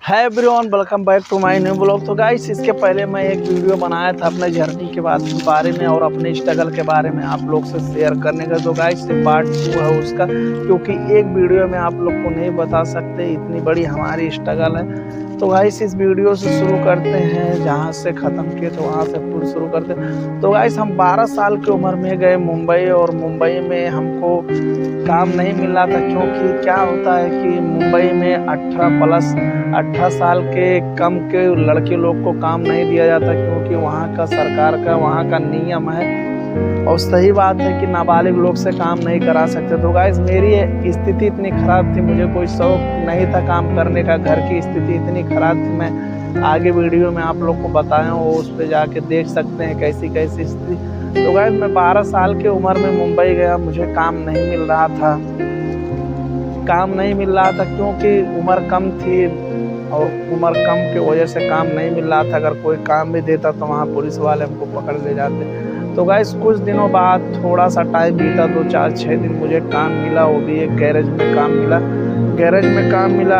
है everyone, welcome back to my new blog. तो guys, इसके पहले मैं एक वीडियो बनाया था अपने जर्नी के बारे में और अपने स्ट्रगल के बारे में आप लोग से शेयर करने का। तो गाइस, पार्ट 2 है उसका, क्योंकि एक वीडियो में आप लोग को नहीं बता सकते, इतनी बड़ी हमारी स्ट्रगल है। तो गाइस, इस वीडियो से शुरू करते हैं, जहाँ से ख़त्म किए थे वहाँ से फिर शुरू करते हैं। तो गाइस, हम 12 साल की उम्र में गए मुंबई, और मुंबई में हमको काम नहीं मिल रहा था, क्योंकि क्या होता है कि मुंबई में 18 साल के कम के लड़के लोग को काम नहीं दिया जाता, क्योंकि वहाँ का सरकार का वहाँ का नियम है। और सही बात है कि नाबालिग लोग से काम नहीं करा सकते। तो गाइस, मेरी स्थिति इतनी ख़राब थी, मुझे कोई शौक नहीं था काम करने का, घर की स्थिति इतनी ख़राब थी। मैं आगे वीडियो में आप लोग को बताया हूँ, उस पर जाके देख सकते हैं कैसी कैसी स्थिति। तो गाइस, मैं 12 साल की उम्र में मुंबई गया, मुझे काम नहीं मिल रहा था। क्योंकि उम्र कम थी, और उम्र कम की वजह से काम नहीं मिल रहा था। अगर कोई काम भी देता तो वहाँ पुलिस वाले हमको पकड़ ले जाते। तो गाइस, कुछ दिनों बाद थोड़ा सा टाइम बीता, 2-4-6 दिन मुझे काम मिला, वो भी एक गैरेज में काम मिला।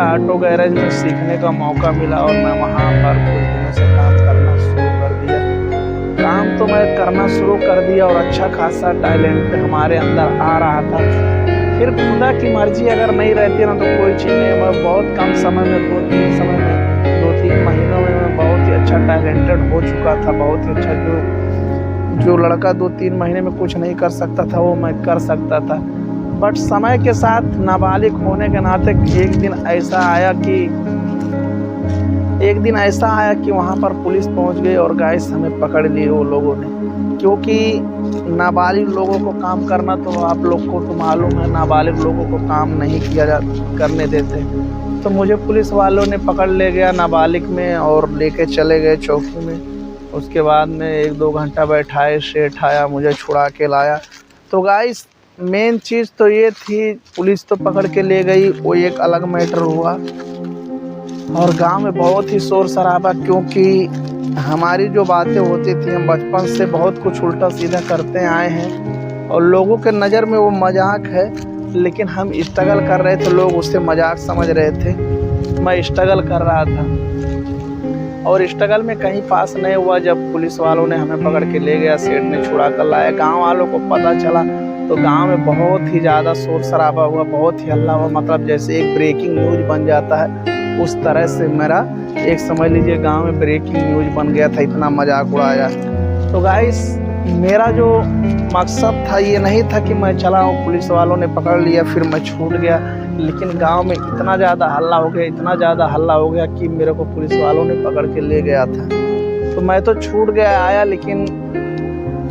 ऑटो गैरेज में सीखने का मौका मिला, और मैं वहाँ पर कुछ दिनों से काम करना शुरू कर दिया। काम तो मैं करना शुरू कर दिया, और अच्छा खासा टैलेंट हमारे अंदर आ रहा था। फिर खुदा की मर्जी अगर नहीं रहती ना, तो कोई चीज़ नहीं। मैं बहुत कम समय में, 2-3 महीनों में मैं बहुत ही अच्छा टैलेंटेड हो चुका था। बहुत ही अच्छा, जो लड़का 2-3 महीने में कुछ नहीं कर सकता था, वो मैं कर सकता था। बट समय के साथ नाबालिग होने के नाते एक दिन ऐसा आया कि वहाँ पर पुलिस पहुँच गई, और गाइस हमें पकड़ लिए वो लोगों ने। क्योंकि नाबालिग लोगों को काम करना, तो आप लोग को तो मालूम है, नाबालिग लोगों को काम नहीं करने देते। तो मुझे पुलिस वालों ने पकड़ ले गया नाबालिग में, और लेके चले गए चौकी में। उसके बाद में 1-2 घंटा बैठाए, सेठ आया, मुझे छुड़ा के लाया। तो गाइस, मेन चीज़ तो ये थी, पुलिस तो पकड़ के ले गई, वो एक अलग मैटर हुआ। और गांव में बहुत ही शोर शराबा, क्योंकि हमारी जो बातें होती थी, हम बचपन से बहुत कुछ उल्टा सीधा करते आए हैं, और लोगों के नज़र में वो मजाक है, लेकिन हम स्ट्रगल कर रहे थे, लोग उससे मजाक समझ रहे थे। मैं स्ट्रगल कर रहा था, और स्ट्रगल में कहीं पास नहीं हुआ। जब पुलिस वालों ने हमें पकड़ के ले गया, सेठ ने छुड़ा कर लाया, गांव वालों को पता चला, तो गांव में बहुत ही ज़्यादा शोर शराबा हुआ, बहुत ही हल्ला हुआ। मतलब जैसे एक ब्रेकिंग न्यूज़ बन जाता है, उस तरह से मेरा एक, समझ लीजिए, गांव में ब्रेकिंग न्यूज़ बन गया था, इतना मजाक उड़ाया। तो गाइस, मेरा जो मकसद था ये नहीं था कि मैं चला हूँ, पुलिस वालों ने पकड़ लिया फिर मैं छूट गया। लेकिन गांव में इतना ज़्यादा हल्ला हो गया कि मेरे को पुलिस वालों ने पकड़ के ले गया था। तो मैं तो छूट गया, आया। लेकिन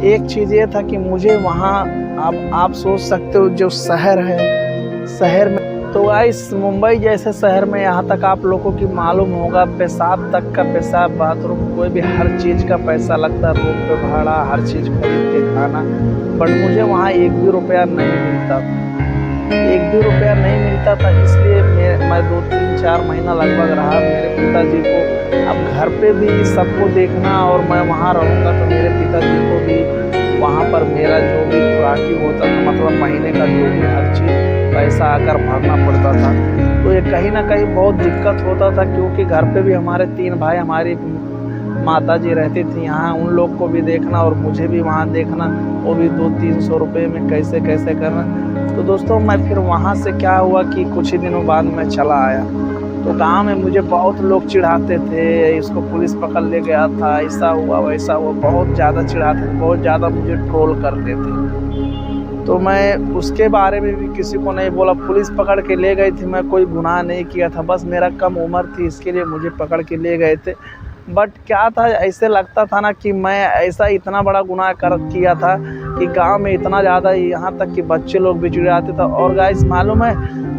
एक चीज़ ये था कि मुझे वहाँ, अब आप सोच सकते हो, जो शहर में, तो गाइस, मुंबई जैसे शहर में, यहाँ तक आप लोगों की मालूम होगा, पेशाब तक का, पेशाब, बाथरूम, कोई भी हर चीज़ का पैसा लगता है, रूम पे भाड़ा, हर चीज़ खरीद के खाना। बट मुझे वहाँ 1 भी रुपया नहीं मिलता था। इसलिए मैं 2-3-4 महीना लगभग रहा। मेरे पिताजी को अब घर पे भी सबको देखना, और मैं वहाँ रहूँगा तो मेरे पिताजी को भी वहाँ पर मेरा जो भी खुराकी होता था, मतलब महीने का जो भी हर चीज़ पैसा आकर भरना पड़ता था। तो ये कहीं ना कहीं बहुत दिक्कत होता था, क्योंकि घर पे भी हमारे 3 भाई, हमारी माताजी रहती थी यहाँ, उन लोग को भी देखना और मुझे भी वहाँ देखना, वो भी 200-300 रुपये में कैसे कैसे करना। तो दोस्तों, मैं फिर वहाँ से क्या हुआ कि कुछ ही दिनों बाद मैं चला आया। तो गांव में मुझे बहुत लोग चिढ़ाते थे, इसको पुलिस पकड़ ले गया था, ऐसा हुआ वैसा हुआ, बहुत ज़्यादा चिढ़ाते थे, बहुत ज़्यादा मुझे ट्रोल करते थे। तो मैं उसके बारे में भी किसी को नहीं बोला। पुलिस पकड़ के ले गई थी, मैं कोई गुनाह नहीं किया था, बस मेरा कम उम्र थी, इसके लिए मुझे पकड़ के ले गए थे। बट क्या था, ऐसे लगता था ना कि मैं ऐसा इतना बड़ा गुनाह किया था कि गांव में इतना ज़्यादा, यहाँ तक कि बच्चे लोग भी चिढ़ाते थे। और गाइस, मालूम है,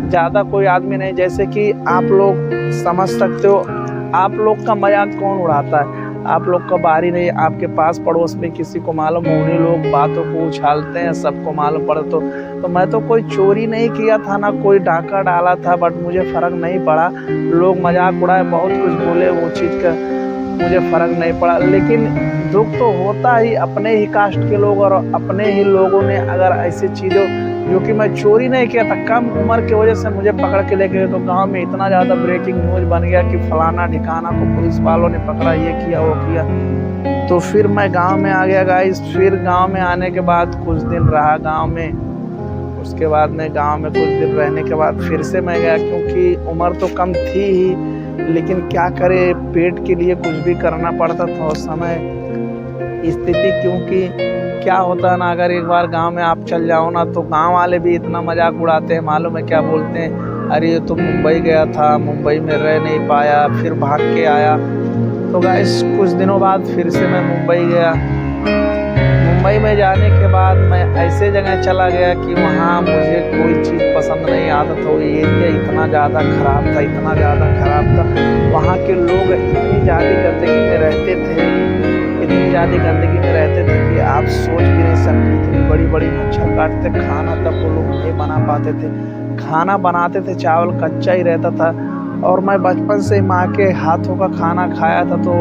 ज़्यादा कोई आदमी नहीं, जैसे कि आप लोग समझ सकते हो, आप लोग का मजाक कौन उड़ाता है, आप लोग का बारी नहीं, आपके पास पड़ोस में किसी को मालूम हो, उन्हीं लोग बातों को उछालते हैं, सबको मालूम पड़ा। तो मैं तो कोई चोरी नहीं किया था, ना कोई डाका डाला था, बट मुझे फ़र्क नहीं पड़ा। लोग मजाक उड़ाए, बहुत कुछ बोले, वो चीज़ का मुझे फ़र्क नहीं पड़ा। लेकिन दुख तो होता ही, अपने ही कास्ट के लोग और अपने ही लोगों ने अगर ऐसी चीज़ों क्योंकि मैं चोरी नहीं किया था। कम उम्र की वजह से मुझे पकड़ के ले गए, तो गांव में इतना ज़्यादा ब्रेकिंग न्यूज़ बन गया कि फलाना ठिकाना को पुलिस वालों ने पकड़ा, ये किया वो किया। तो फिर मैं गांव में आ गया गाइस। फिर गांव में आने के बाद कुछ दिन रहा गांव में। उसके बाद में गांव में कुछ दिन रहने के बाद फिर से मैं गया, क्योंकि उम्र तो कम थी ही, लेकिन क्या करे, पेट के लिए कुछ भी करना पड़ता था उस समय स्थिति। क्योंकि क्या होता है ना, अगर एक बार गांव में आप चल जाओ ना, तो गांव वाले भी इतना मजाक उड़ाते हैं, मालूम है क्या बोलते हैं, अरे ये तो मुंबई गया था, मुंबई में रह नहीं पाया, फिर भाग के आया। तो गाइस कुछ दिनों बाद फिर से मैं मुंबई गया। मुंबई में जाने के बाद मैं ऐसे जगह चला गया कि वहाँ मुझे कोई चीज़ पसंद नहीं आता था। वो एरिया इतना ज़्यादा ख़राब था, इतना ज़्यादा ख़राब था। वहाँ के लोग इतनी ज़्यादा गंदगी में रहते थे, इतनी ज़्यादा गंदगी में रहते थे कि आप सोच भी नहीं सकते। इतनी बड़ी बड़ी मच्छर काटते, खाना तक वो लोग नहीं बना पाते थे। खाना बनाते थे, चावल कच्चा ही रहता था। और मैं बचपन से माँ के हाथों का खाना खाया था, तो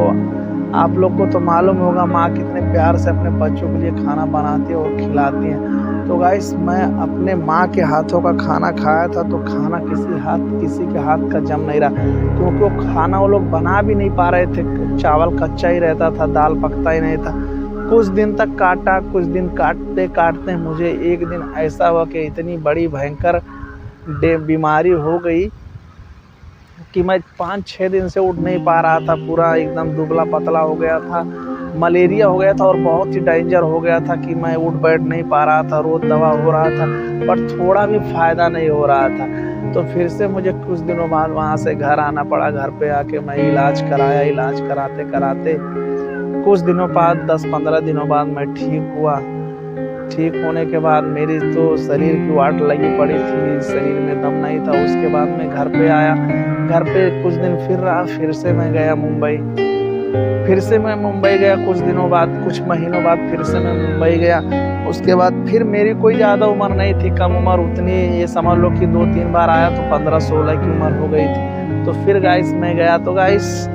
आप लोग को तो मालूम होगा माँ कितने प्यार से अपने बच्चों के लिए खाना बनाती है और खिलाती हैं। तो गाइस मैं अपने माँ के हाथों का खाना खाया था, तो खाना किसी के हाथ का जम नहीं रहा, क्योंकि वो खाना वो लोग बना भी नहीं पा रहे थे। चावल कच्चा ही रहता था, दाल पकता ही नहीं था। कुछ दिन तक काटा, कुछ दिन काटते काटते मुझे एक दिन ऐसा हुआ कि इतनी बड़ी भयंकर बीमारी हो गई कि मैं 5-6 दिन से उठ नहीं पा रहा था। पूरा एकदम दुबला पतला हो गया था, मलेरिया हो गया था और बहुत ही डेंजर हो गया था कि मैं उठ बैठ नहीं पा रहा था। रोज दवा हो रहा था पर थोड़ा भी फ़ायदा नहीं हो रहा था। तो फिर से मुझे कुछ दिनों बाद वहाँ से घर आना पड़ा। घर पे आके मैं इलाज कराया। इलाज कराते कराते कुछ दिनों बाद 10-15 दिनों बाद मैं ठीक हुआ। ठीक होने के बाद मेरी तो शरीर की वाट लगी पड़ी थी, शरीर में दम नहीं था। उसके बाद मैं घर पे आया। घर पे कुछ दिन फिर रहा, फिर से मैं गया मुंबई। फिर से मैं मुंबई गया कुछ दिनों बाद, कुछ महीनों बाद फिर से मैं मुंबई गया। उसके बाद फिर मेरी कोई ज़्यादा उम्र नहीं थी, कम उम्र उतनी, ये समझ लो कि 2-3 बार आया तो 15-16 की उम्र हो गई थी। तो फिर गाइस मैं गया, तो गाइस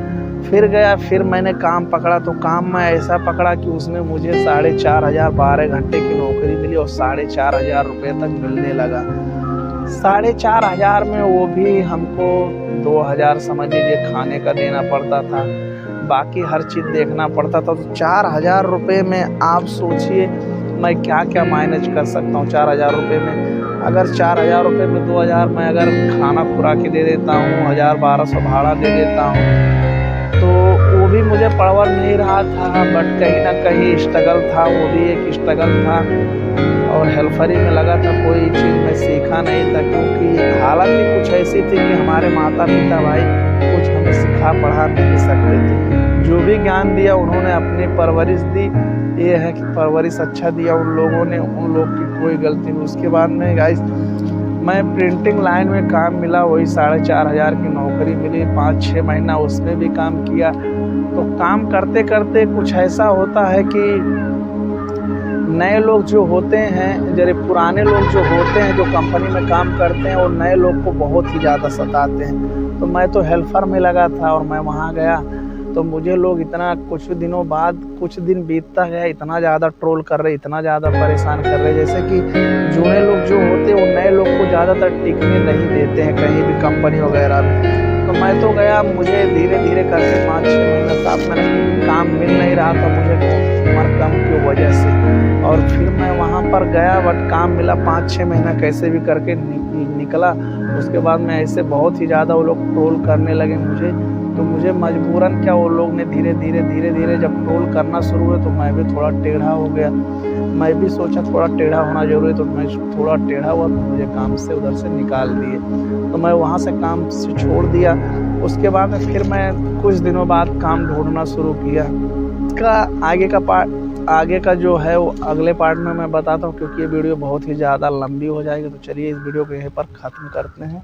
फिर गया। फिर मैंने काम पकड़ा, तो काम मैं ऐसा पकड़ा कि उसमें मुझे 4,500 12 घंटे की नौकरी मिली और 4,500 रुपये तक मिलने लगा। 4,500 में वो भी हमको 2,000 समझ लीजिए खाने का देना पड़ता था, बाकी हर चीज़ देखना पड़ता था। तो 4,000 रुपये में आप सोचिए मैं क्या क्या मैनेज कर सकता हूँ। 4,000 रुपये में अगर 4,000 रुपये में 2,000 मैं अगर खाना खुराकी दे देता हूँ, 1,000-1,200 भाड़ा दे देता हूँ, तो वो भी मुझे परवड़ नहीं रहा था। बट कहीं ना कहीं स्ट्रगल था, वो भी एक स्ट्रगल था और हेल्परी में लगा था। कोई चीज़ मैं सीखा नहीं था, क्योंकि हालत ही कुछ ऐसी थी कि हमारे माता पिता भाई कुछ हमें सिखा पढ़ा नहीं सकते थे। जो भी ज्ञान दिया उन्होंने अपनी परवरिश दी। ये है कि परवरिश अच्छा दिया उन लोगों ने, उन लोग की कोई गलती नहीं। उसके बाद में गाइस मैं प्रिंटिंग लाइन में काम मिला, वही 4,500 की नौकरी मिली। 5-6 महीना उसमें भी काम किया। तो काम करते करते कुछ ऐसा होता है कि नए लोग जो होते हैं, जैसे पुराने लोग जो होते हैं जो कंपनी में काम करते हैं, वो नए लोग को बहुत ही ज़्यादा सताते हैं। तो मैं तो हेल्पर में लगा था और मैं वहाँ गया तो मुझे लोग इतना, कुछ दिनों बाद कुछ दिन बीतता गया, इतना ज़्यादा ट्रोल कर रहे, इतना ज़्यादा परेशान कर रहे, जैसे कि जूने लोग जो होते हैं वो नए लोग को ज़्यादातर टिकने नहीं देते हैं कहीं भी कंपनी वगैरह में। तो मैं तो गया, मुझे धीरे धीरे करके 5-6 महीना 7 महीने काम मिल नहीं रहा था मुझे उम्र कम की वजह से। और फिर मैं वहाँ पर गया, बट काम मिला 5-6 महीना कैसे भी करके निकला। उसके बाद में ऐसे बहुत ही ज़्यादा वो लोग ट्रोल करने लगे मुझे। तो मुझे मजबूरन क्या, वो लोग ने धीरे धीरे जब ट्रोल करना शुरू हुए तो मैं भी थोड़ा टेढ़ा हो गया। मैं भी सोचा थोड़ा टेढ़ा होना जरूरी, तो मैं थोड़ा टेढ़ा हुआ तो मुझे काम से उधर से निकाल दिए। तो मैं वहाँ से काम से छोड़ दिया। उसके बाद में फिर मैं कुछ दिनों बाद काम ढूंढना शुरू किया। इसका आगे का जो है वो अगले पार्ट में मैं बताता हूँ, क्योंकि ये वीडियो बहुत ही ज़्यादा लंबी हो जाएगी। तो चलिए इस वीडियो को यहीं पर ख़त्म करते हैं।